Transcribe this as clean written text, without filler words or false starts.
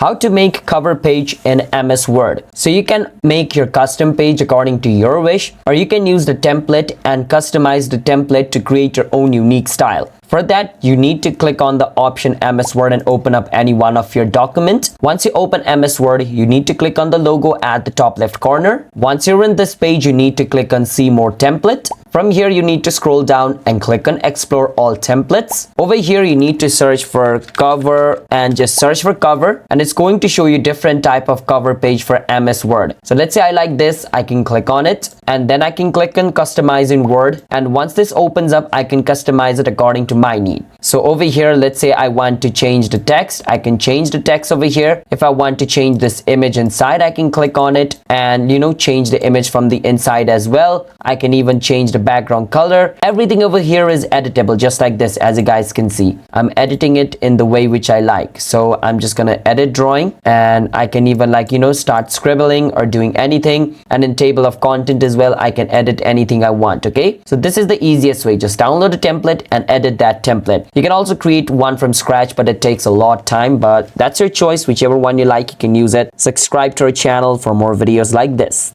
How to make cover page in MS Word. So you can make your custom page according to your wish, or you can use the template and customize the template to create your own unique style. For that, you need to click on the option MS Word and open up any one of your documents. Once you open MS Word, you need to click on the logo at the top left corner. Once you're in this page, you need to click on See More Template. From here, you need to scroll down and click on Explore All Templates. Over here, you need to search for cover and just search for cover, and it's going to show you different type of cover page for MS Word. So let's say I like this, I can click on it, and then I can click on Customize in Word. And once this opens up, I can customize it according to my need. So over here, let's say I want to change the text, I can change the text over here. If I want to change this image inside, I can click on it and change the image from the inside as well. I can even change the background color. Everything over here is editable, just like this. As you guys can see, I'm editing it in the way which I like. So I'm just gonna edit drawing, and I can even start scribbling or doing anything. And in table of content as well, I can edit anything I want. Okay, so this is the easiest way. Just download a template and edit that template. You can also create one from scratch, but it takes a lot of time, but that's your choice. Whichever one you like, you can use it. Subscribe to our channel for more videos like this.